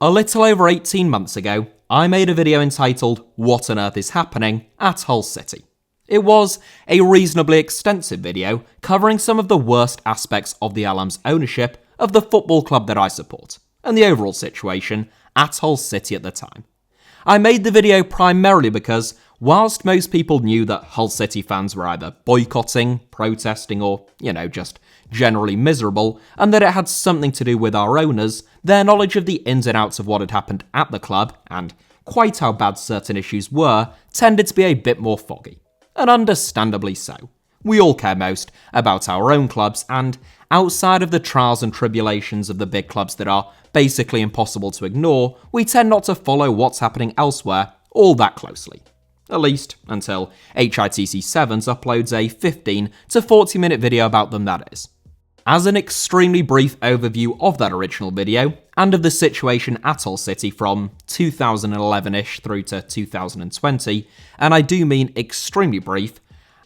A little over 18 months ago, I made a video entitled "What on Earth is Happening at Hull City?" It was a reasonably extensive video covering some of the worst aspects of the Allam's ownership of the football club that I support, and the overall situation at Hull City at the time. I made the video primarily because, whilst most people knew that Hull City fans were either boycotting, protesting, or, just generally miserable, and that it had something to do with our owners, their knowledge of the ins and outs of what had happened at the club, and quite how bad certain issues were, tended to be a bit more foggy. And understandably so. We all care most about our own clubs, and outside of the trials and tribulations of the big clubs that are basically impossible to ignore, we tend not to follow what's happening elsewhere all that closely. At least until HITC Sevens uploads a 15 to 40 minute video about them, that is. As an extremely brief overview of that original video, and of the situation at Hull City from 2011-ish through to 2020, and I do mean extremely brief,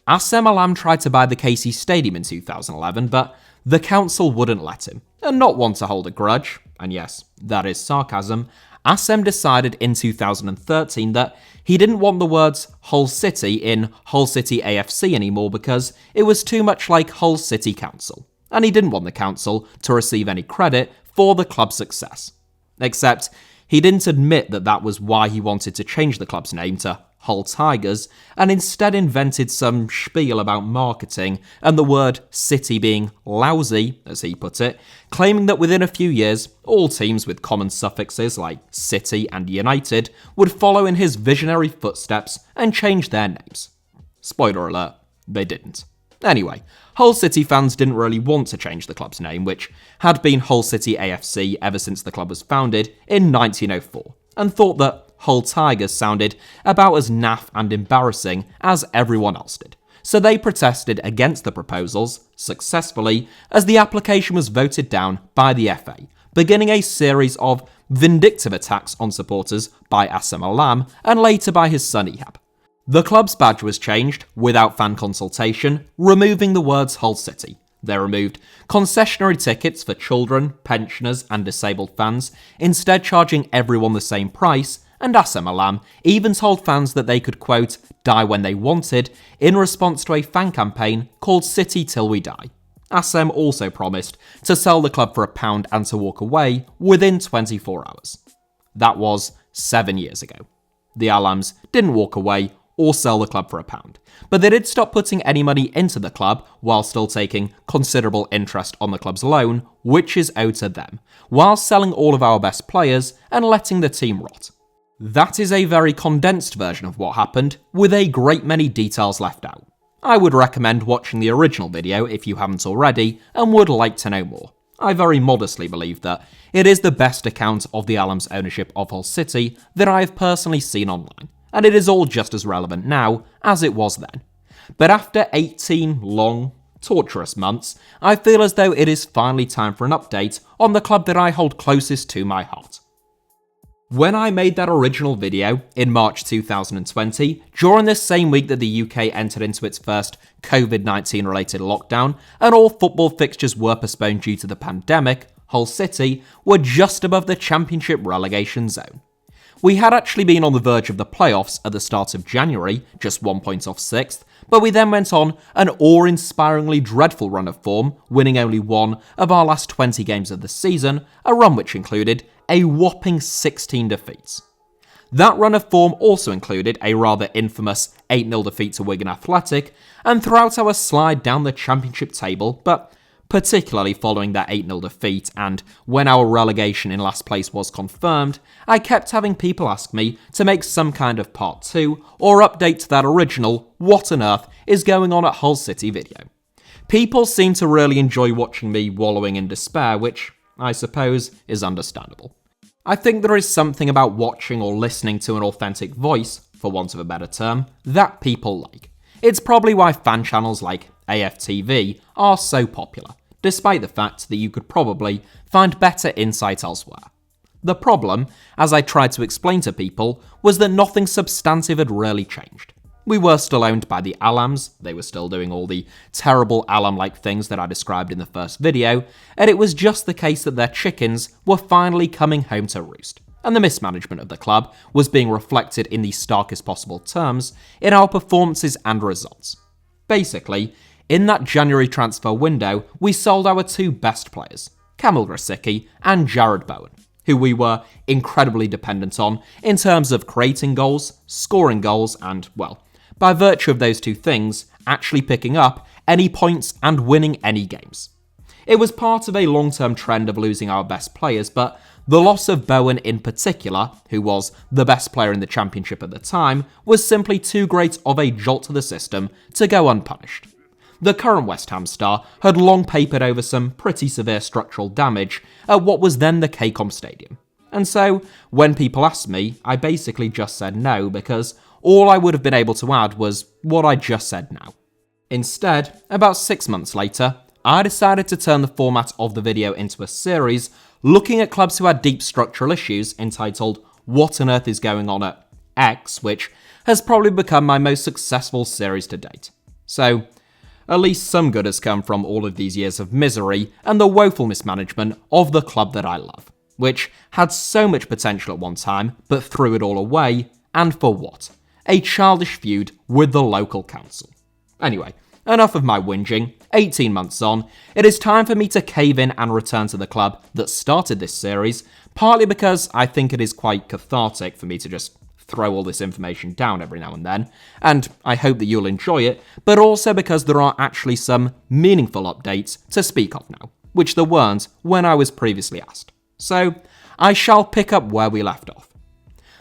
Allam tried to buy the KC Stadium in 2011, but the council wouldn't let him. And not one to hold a grudge, and yes, that is sarcasm, Allam decided in 2013 that he didn't want the words Hull City in Hull City AFC anymore because it was too much like Hull City Council, and he didn't want the council to receive any credit for the club's success. Except, he didn't admit that that was why he wanted to change the club's name to Hull Tigers, and instead invented some spiel about marketing and the word city being lousy, as he put it, claiming that within a few years, all teams with common suffixes like City and United would follow in his visionary footsteps and change their names. Spoiler alert, they didn't. Anyway, Hull City fans didn't really want to change the club's name, which had been Hull City AFC ever since the club was founded in 1904, and thought that Hull Tigers sounded about as naff and embarrassing as everyone else did. So they protested against the proposals, successfully, as the application was voted down by the FA, beginning a series of vindictive attacks on supporters by Allam and later by his son Ehab. The club's badge was changed, without fan consultation, removing the words Hull City. They removed concessionary tickets for children, pensioners and disabled fans, instead charging everyone the same price, and Allam even told fans that they could, quote, die when they wanted, in response to a fan campaign called City Till We Die. Allam also promised to sell the club for £1 and to walk away within 24 hours. That was 7 years ago. The Allams didn't walk away or sell the club for £1, but they did stop putting any money into the club while still taking considerable interest on the club's loan, which is owed to them, while selling all of our best players and letting the team rot. That is a very condensed version of what happened, with a great many details left out. I would recommend watching the original video if you haven't already and would like to know more. I very modestly believe that it is the best account of the Allam's ownership of Hull City that I have personally seen online, and it is all just as relevant now as it was then. But after 18 long, torturous months, I feel as though it is finally time for an update on the club that I hold closest to my heart. When I made that original video in March 2020, during this same week that the UK entered into its first COVID-19 related lockdown and all football fixtures were postponed due to the pandemic, Hull City were just above the Championship relegation zone. We had actually been on the verge of the playoffs at the start of January, just 1 point off 6th, but we then went on an awe-inspiringly dreadful run of form, winning only one of our last 20 games of the season, a run which included a whopping 16 defeats. That run of form also included a rather infamous 8-0 defeat to Wigan Athletic, and throughout our slide down the Championship table, but particularly following that 8-0 defeat and when our relegation in last place was confirmed, I kept having people ask me to make some kind of part 2 or update to that original "What on Earth is going on at Hull City" video. People seem to really enjoy watching me wallowing in despair, which I suppose is understandable. I think there is something about watching or listening to an authentic voice, for want of a better term, that people like. It's probably why fan channels like AFTV are so popular, despite the fact that you could probably find better insight elsewhere. The problem, as I tried to explain to people, was that nothing substantive had really changed. We were still owned by the Allams, they were still doing all the terrible Allam-like things that I described in the first video, and it was just the case that their chickens were finally coming home to roost. And the mismanagement of the club was being reflected in the starkest possible terms in our performances and results. Basically, in that January transfer window, we sold our two best players, Kamil Grosicki and Jared Bowen, who we were incredibly dependent on in terms of creating goals, scoring goals, and, well, by virtue of those two things, actually picking up any points and winning any games. It was part of a long-term trend of losing our best players, but the loss of Bowen in particular, who was the best player in the championship at the time, was simply too great of a jolt to the system to go unpunished. The current West Ham star had long papered over some pretty severe structural damage at what was then the Takeover Stadium. And so, when people asked me, I basically just said no, because all I would have been able to add was what I just said now. Instead, about 6 months later, I decided to turn the format of the video into a series looking at clubs who had deep structural issues entitled What on Earth is Going On at X, which has probably become my most successful series to date. So, at least some good has come from all of these years of misery and the woeful mismanagement of the club that I love, which had so much potential at one time, but threw it all away, and for what? A childish feud with the local council. Anyway, enough of my whinging. 18 months on, it is time for me to cave in and return to the club that started this series, partly because I think it is quite cathartic for me to just throw all this information down every now and then, and I hope that you'll enjoy it, but also because there are actually some meaningful updates to speak of now, which there weren't when I was previously asked. So, I shall pick up where we left off.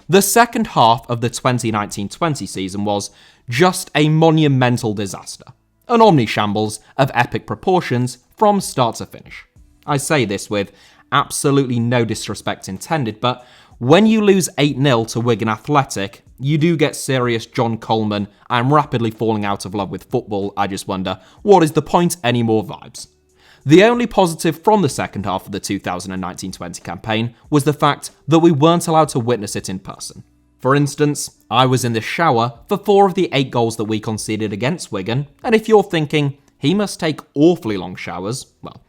The second half of the 2019-20 season was just a monumental disaster. An omni-shambles of epic proportions from start to finish. I say this with absolutely no disrespect intended, but when you lose 8-0 to Wigan Athletic, you do get serious John Coleman, I'm rapidly falling out of love with football, I just wonder, what is the point anymore vibes. The only positive from the second half of the 2019-20 campaign was the fact that we weren't allowed to witness it in person. For instance, I was in the shower for 4 of the 8 goals that we conceded against Wigan, and if you're thinking, he must take awfully long showers, well,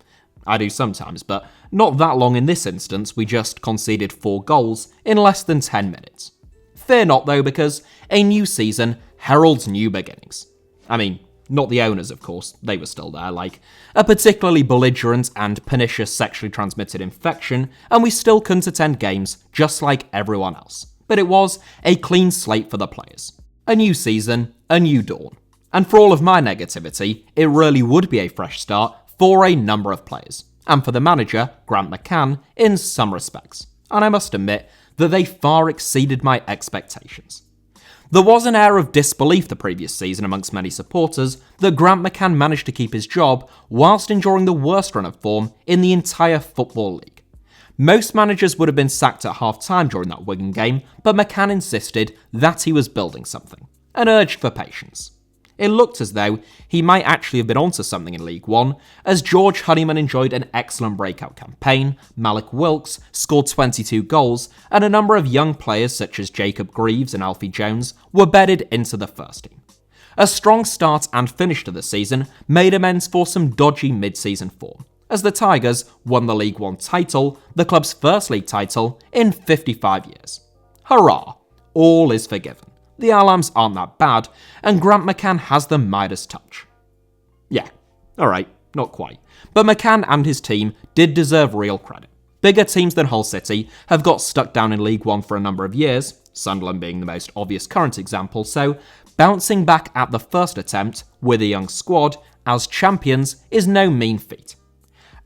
I do sometimes, but not that long in this instance, we just conceded 4 goals in less than 10 minutes. Fear not though, because a new season heralds new beginnings. I mean, not the owners, of course, they were still there, like a particularly belligerent and pernicious sexually transmitted infection, and we still couldn't attend games just like everyone else. But it was a clean slate for the players. A new season, a new dawn. And for all of my negativity, it really would be a fresh start for a number of players. And for the manager, Grant McCann, in some respects. And I must admit that they far exceeded my expectations. There was an air of disbelief the previous season amongst many supporters that Grant McCann managed to keep his job whilst enduring the worst run of form in the entire Football League. Most managers would have been sacked at half-time during that Wigan game, but McCann insisted that he was building something, and urged for patience. It looked as though he might actually have been onto something in League One, as George Honeyman enjoyed an excellent breakout campaign, Malik Wilks scored 22 goals, and a number of young players such as Jacob Greaves and Alfie Jones were bedded into the first team. A strong start and finish to the season made amends for some dodgy mid-season form, as the Tigers won the League One title, the club's first league title, in 55 years. Hurrah! All is forgiven. The Allams aren't that bad, and Grant McCann has the Midas touch. Yeah, alright, not quite. But McCann and his team did deserve real credit. Bigger teams than Hull City have got stuck down in League One for a number of years, Sunderland being the most obvious current example, so bouncing back at the first attempt with a young squad as champions is no mean feat.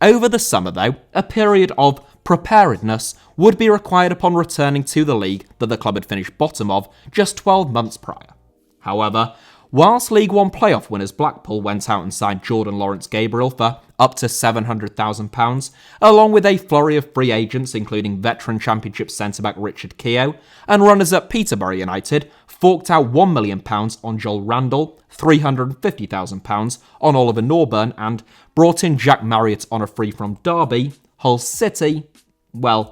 Over the summer, though, a period of preparedness would be required upon returning to the league that the club had finished bottom of just 12 months prior. However, whilst League One playoff winners Blackpool went out and signed Jordan Lawrence Gabriel for up to £700,000, along with a flurry of free agents including veteran Championship centre-back Richard Keogh, and runners-up Peterborough United forked out £1 million on Joel Randall, £350,000 on Oliver Norburn, and brought in Jack Marriott on a free from Derby, Hull City were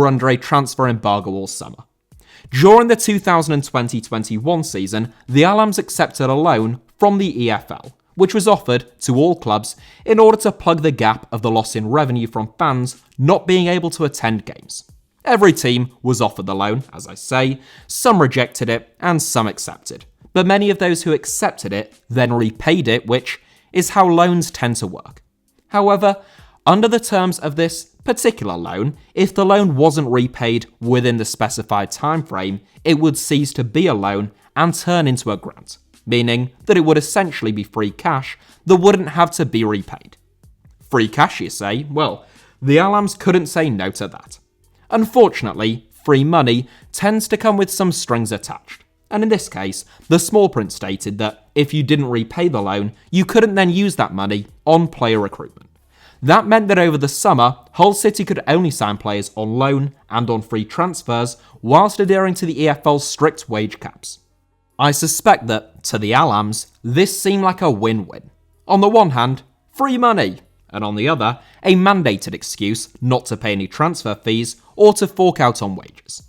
under a transfer embargo all summer. During the 2020-21 season, the Allams accepted a loan from the EFL, which was offered to all clubs in order to plug the gap of the loss in revenue from fans not being able to attend games. Every team was offered the loan, as I say, some rejected it and some accepted. But many of those who accepted it then repaid it, which is how loans tend to work. However, under the terms of this particular loan, if the loan wasn't repaid within the specified time frame, it would cease to be a loan and turn into a grant, meaning that it would essentially be free cash that wouldn't have to be repaid. Free cash, you say? Well, the Allams couldn't say no to that. Unfortunately, free money tends to come with some strings attached. And in this case, the small print stated that if you didn't repay the loan, you couldn't then use that money on player recruitment. That meant that over the summer, Hull City could only sign players on loan and on free transfers whilst adhering to the EFL's strict wage caps. I suspect that, to the Allams, this seemed like a win-win. On the one hand, free money, and on the other, a mandated excuse not to pay any transfer fees or to fork out on wages.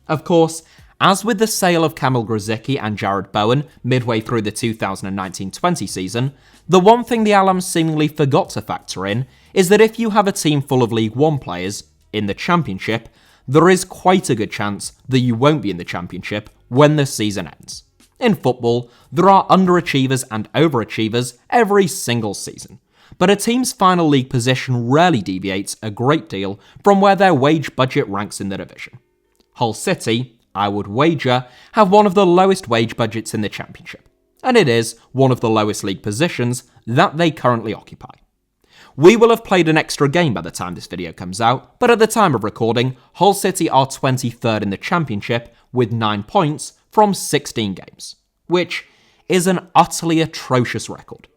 Of course, as with the sale of Kamil Grzycki and Jared Bowen midway through the 2019-20 season, the one thing the Allams seemingly forgot to factor in is that if you have a team full of League One players in the Championship, there is quite a good chance that you won't be in the Championship when the season ends. In football, there are underachievers and overachievers every single season, but a team's final league position rarely deviates a great deal from where their wage budget ranks in the division. Hull City, I would wager, have one of the lowest wage budgets in the Championship, and it is one of the lowest league positions that they currently occupy. We will have played an extra game by the time this video comes out, but at the time of recording, Hull City are 23rd in the Championship with 9 points from 16 games, which is an utterly atrocious record.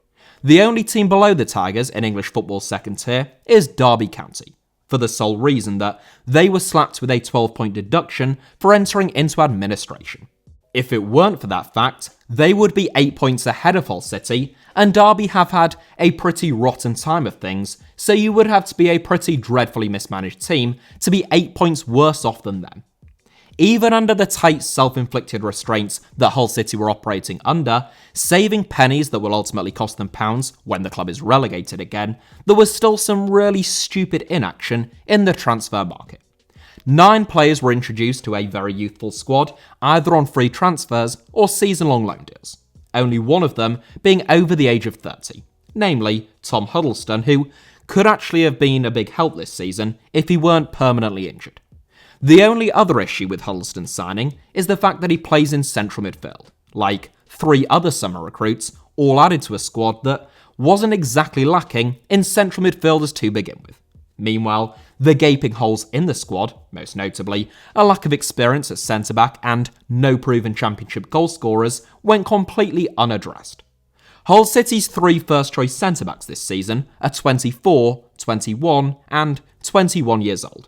The only team below the Tigers in English football's second tier is Derby County, for the sole reason that they were slapped with a 12-point deduction for entering into administration. If it weren't for that fact, they would be 8 points ahead of Hull City, and Derby have had a pretty rotten time of things, so you would have to be a pretty dreadfully mismanaged team to be 8 points worse off than them. Even under the tight self-inflicted restraints that Hull City were operating under, saving pennies that will ultimately cost them pounds when the club is relegated again, there was still some really stupid inaction in the transfer market. 9 players were introduced to a very youthful squad, either on free transfers or season-long loan deals, only one of them being over the age of 30, namely Tom Huddleston, who could actually have been a big help this season if he weren't permanently injured. The only other issue with Huddleston's signing is the fact that he plays in central midfield, like 3 other summer recruits, all added to a squad that wasn't exactly lacking in central midfielders to begin with. Meanwhile, the gaping holes in the squad, most notably a lack of experience at centre-back and no proven Championship goal scorers, went completely unaddressed. Hull City's 3 first-choice centre-backs this season are 24, 21 and 21 years old.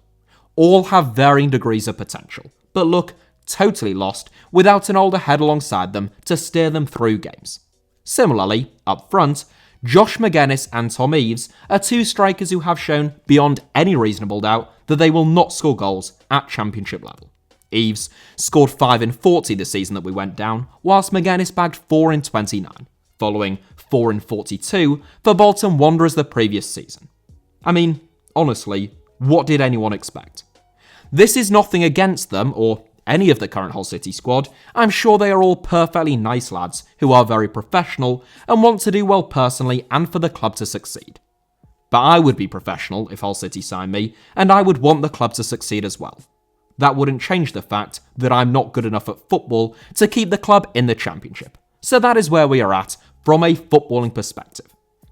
All have varying degrees of potential, but look totally lost without an older head alongside them to steer them through games. Similarly, up front, Josh McGuinness and Tom Eaves are 2 strikers who have shown beyond any reasonable doubt that they will not score goals at Championship level. Eaves scored 5 in 40 the season that we went down, whilst McGuinness bagged 4 in 29, following 4 in 42 for Bolton Wanderers the previous season. I mean, honestly, what did anyone expect? This is nothing against them or any of the current Hull City squad. I'm sure they are all perfectly nice lads who are very professional and want to do well personally and for the club to succeed. But I would be professional if Hull City signed me, and I would want the club to succeed as well. That wouldn't change the fact that I'm not good enough at football to keep the club in the Championship. So that is where we are at from a footballing perspective.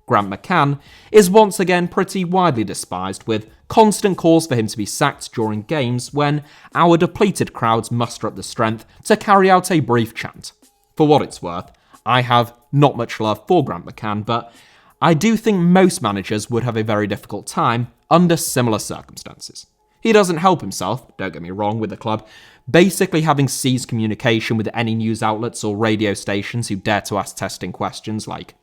Grant McCann is once again pretty widely despised, with constant calls for him to be sacked during games when our depleted crowds muster up the strength to carry out a brief chant. For what it's worth, I have not much love for Grant McCann, but I do think most managers would have a very difficult time under similar circumstances. He doesn't help himself, don't get me wrong, with the club basically having seized communication with any news outlets or radio stations who dare to ask testing questions like,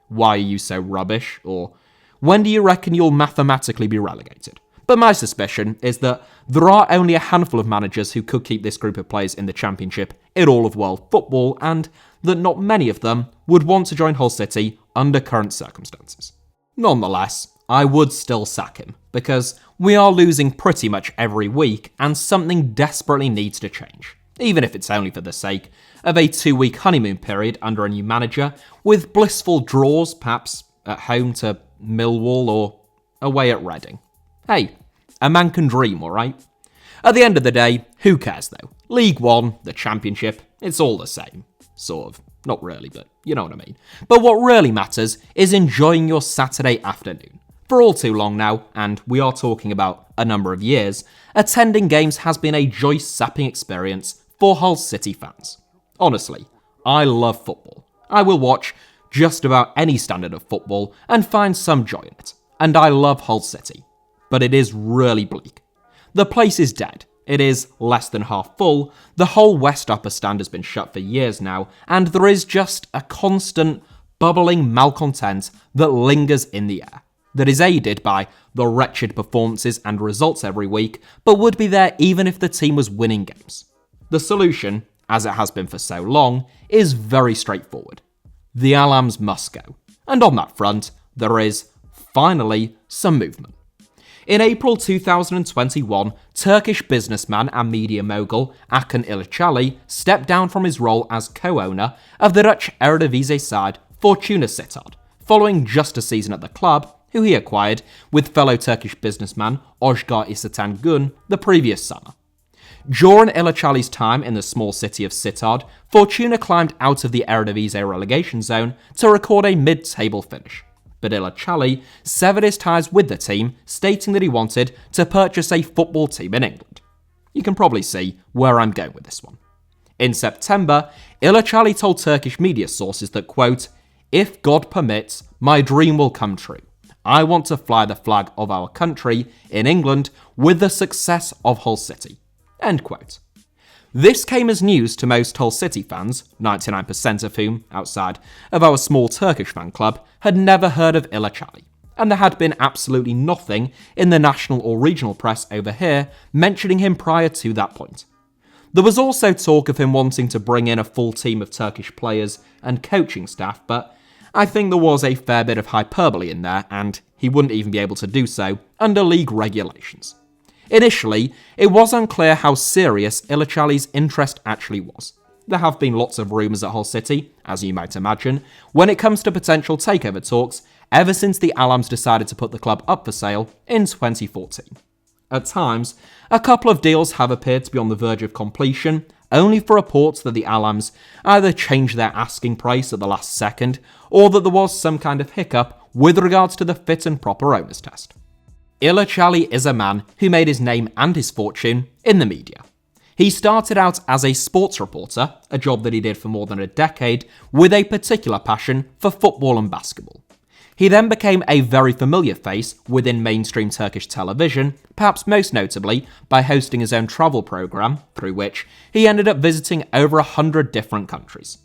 "Why are you so rubbish?" or "When do you reckon you'll mathematically be relegated?" But my suspicion is that there are only a handful of managers who could keep this group of players in the Championship in all of world football, and that not many of them would want to join Hull City under current circumstances. Nonetheless, I would still sack him, because we are losing pretty much every week and something desperately needs to change, even if it's only for the sake of a 2-week honeymoon period under a new manager, with blissful draws perhaps at home to Millwall or away at Reading. Hey, a man can dream, alright? At the end of the day, who cares though? League One, the Championship, it's all the same. Sort of. Not really, but you know what I mean. But what really matters is enjoying your Saturday afternoon. For all too long now, and we are talking about a number of years, attending games has been a joy-sapping experience for Hull City fans. Honestly, I love football. I will watch just about any standard of football and find some joy in it. And I love Hull City. But it is really bleak. The place is dead. It is less than half full, the whole West Upper Stand has been shut for years now, and there is just a constant, bubbling malcontent that lingers in the air, that is aided by the wretched performances and results every week, but would be there even if the team was winning games. The solution, as it has been for so long, is very straightforward. The Allams must go, and on that front, there is, finally, some movement. In April 2021, Turkish businessman and media mogul Acun Ilicali stepped down from his role as co-owner of the Dutch Eredivisie side Fortuna Sittard, following just a season at the club, who he acquired with fellow Turkish businessman Özgür Işıtangün the previous summer. During Ilicali's time in the small city of Sittard, Fortuna climbed out of the Eredivisie relegation zone to record a mid-table finish. But Ilicali severed his ties with the team, stating that he wanted to purchase a football team in England. You can probably see where I'm going with this one. In September, Ilicali told Turkish media sources that, quote, "If God permits, my dream will come true. I want to fly the flag of our country in England with the success of Hull City." End quote. This came as news to most Hull City fans, 99% of whom, outside of our small Turkish fan club, had never heard of Ilicali, and there had been absolutely nothing in the national or regional press over here mentioning him prior to that point. There was also talk of him wanting to bring in a full team of Turkish players and coaching staff, but I think there was a fair bit of hyperbole in there, and he wouldn't even be able to do so under league regulations. Initially, it was unclear how serious Ilicali's interest actually was. There have been lots of rumours at Hull City, as you might imagine, when it comes to potential takeover talks, ever since the Allams decided to put the club up for sale in 2014. At times, a couple of deals have appeared to be on the verge of completion, only for reports that the Allams either changed their asking price at the last second, or that there was some kind of hiccup with regards to the fit and proper owners test. Ilicali is a man who made his name and his fortune in the media. He started out as a sports reporter, a job that he did for more than a decade, with a particular passion for football and basketball. He then became a very familiar face within mainstream Turkish television, perhaps most notably by hosting his own travel program, through which he ended up visiting over 100 different countries.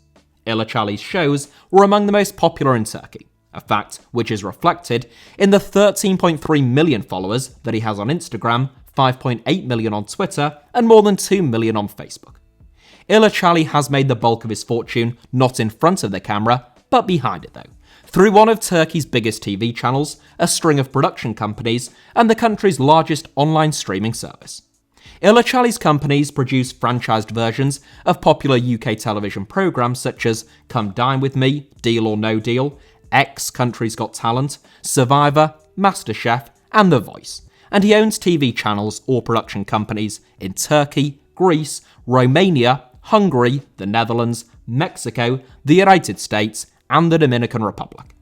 Ilicali's shows were among the most popular in Turkey, a fact which is reflected in the 13.3 million followers that he has on Instagram, 5.8 million on Twitter, and more than 2 million on Facebook. Ilicali has made the bulk of his fortune not in front of the camera, but behind it though, through one of Turkey's biggest TV channels, a string of production companies, and the country's largest online streaming service. Ilicali's companies produce franchised versions of popular UK television programmes such as Come Dine With Me, Deal or No Deal, X Country's Got Talent, Survivor, MasterChef, and The Voice, and he owns TV channels or production companies in Turkey, Greece, Romania, Hungary, the Netherlands, Mexico, the United States, and the Dominican Republic.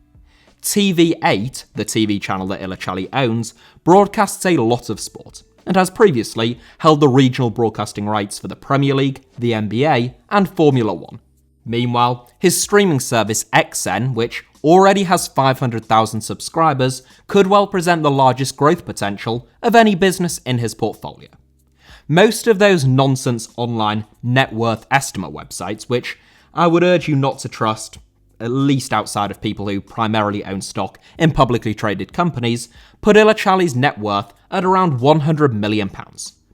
TV8, the TV channel that Ilicali owns, broadcasts a lot of sport, and has previously held the regional broadcasting rights for the Premier League, the NBA, and Formula One. Meanwhile, his streaming service XN, which already has 500,000 subscribers, could well present the largest growth potential of any business in his portfolio. Most of those nonsense online net worth estimate websites, which I would urge you not to trust, at least outside of people who primarily own stock in publicly traded companies, put Ilicali's net worth at around £100 million.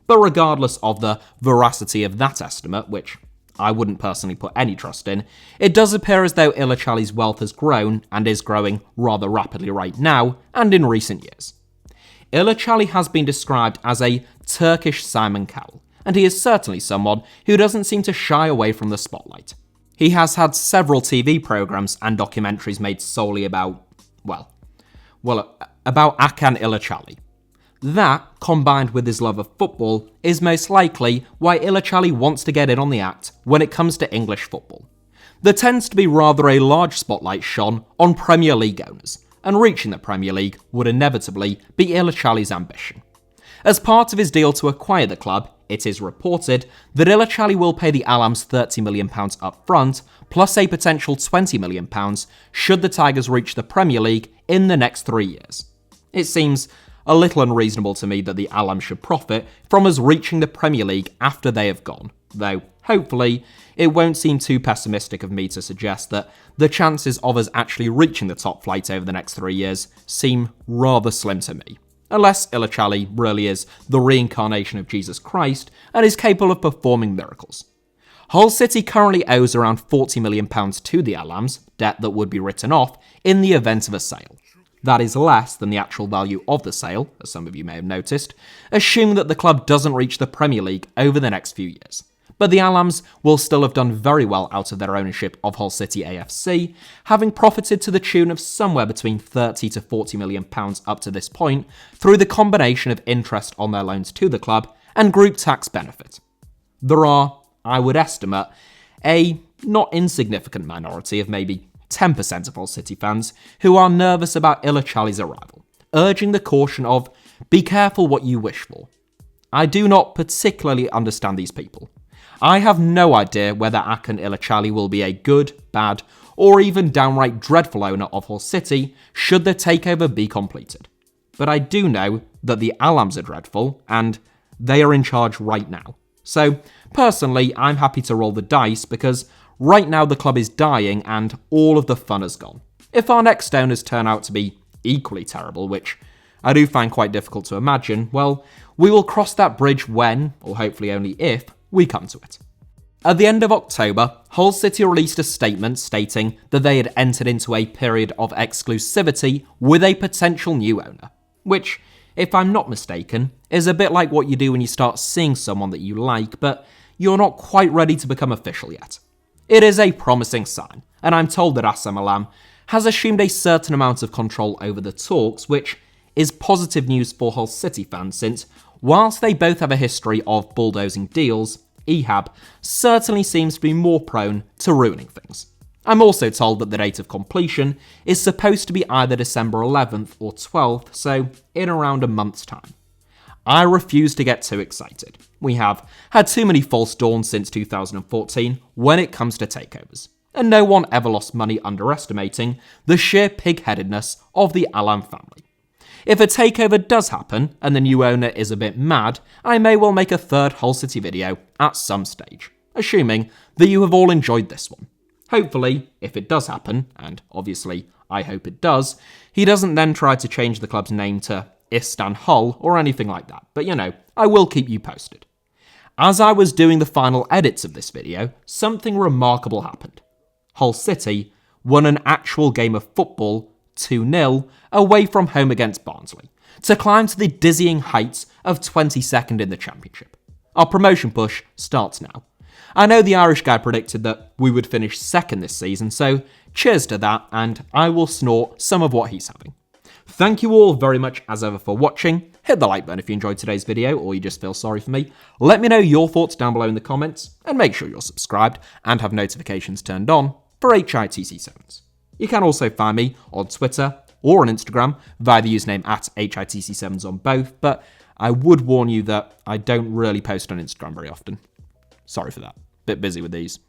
But regardless of the veracity of that estimate, which I wouldn't personally put any trust in, it does appear as though Ilicali's wealth has grown and is growing rather rapidly right now and in recent years. Ilicali has been described as a Turkish Simon Cowell, and he is certainly someone who doesn't seem to shy away from the spotlight. He has had several TV programs and documentaries made solely about Acun Ilicali. That, combined with his love of football, is most likely why Ilicali wants to get in on the act when it comes to English football. There tends to be rather a large spotlight shone on Premier League owners, and reaching the Premier League would inevitably be Ilicali's ambition. As part of his deal to acquire the club, it is reported that Ilicali will pay the Allams £30 million up front, plus a potential £20 million should the Tigers reach the Premier League in the next 3 years. It seems a little unreasonable to me that the Allam should profit from us reaching the Premier League after they have gone, though hopefully it won't seem too pessimistic of me to suggest that the chances of us actually reaching the top flight over the next 3 years seem rather slim to me. Unless Ilicali really is the reincarnation of Jesus Christ and is capable of performing miracles. Hull City currently owes around £40 million to the Allams, debt that would be written off in the event of a sale. That is less than the actual value of the sale, as some of you may have noticed, assuming that the club doesn't reach the Premier League over the next few years. But the Allams will still have done very well out of their ownership of Hull City AFC, having profited to the tune of somewhere between £30 to £40 million up to this point through the combination of interest on their loans to the club and group tax benefit. There are, I would estimate, a not insignificant minority of maybe 10% of Hull City fans who are nervous about Ilicali's arrival, urging the caution of, be careful what you wish for. I do not particularly understand these people. I have no idea whether Acun Ilicali will be a good, bad, or even downright dreadful owner of Hull City should the takeover be completed. But I do know that the Allams are dreadful, and they are in charge right now. So, personally, I'm happy to roll the dice because right now the club is dying and all of the fun has gone. If our next owners turn out to be equally terrible, which I do find quite difficult to imagine, well, we will cross that bridge when, or hopefully only if, we come to it. At the end of October, Hull City released a statement stating that they had entered into a period of exclusivity with a potential new owner, which, if I'm not mistaken, is a bit like what you do when you start seeing someone that you like, but you're not quite ready to become official yet. It is a promising sign, and I'm told that Allam has assumed a certain amount of control over the talks, which is positive news for Hull City fans since, whilst they both have a history of bulldozing deals, Ehab certainly seems to be more prone to ruining things. I'm also told that the date of completion is supposed to be either December 11th or 12th, so in around a month's time. I refuse to get too excited. We have had too many false dawns since 2014 when it comes to takeovers, and no one ever lost money underestimating the sheer pig-headedness of the Allam family. If a takeover does happen and the new owner is a bit mad, I may well make a third Hull City video at some stage, assuming that you have all enjoyed this one. Hopefully, if it does happen, and obviously I hope it does, he doesn't then try to change the club's name to Istan Hull or anything like that, but I will keep you posted. As I was doing the final edits of this video, something remarkable happened. Hull City won an actual game of football 2-0 away from home against Barnsley, to climb to the dizzying heights of 22nd in the Championship. Our promotion push starts now. I know the Irish guy predicted that we would finish second this season, so cheers to that, and I will snort some of what he's having. Thank you all very much as ever for watching. Hit the like button if you enjoyed today's video or you just feel sorry for me. Let me know your thoughts down below in the comments, and make sure you're subscribed and have notifications turned on for HITC Sevens. You can also find me on Twitter or on Instagram via the username at HITC Sevens on both, but I would warn you that I don't really post on Instagram very often. Sorry for that. Bit busy with these.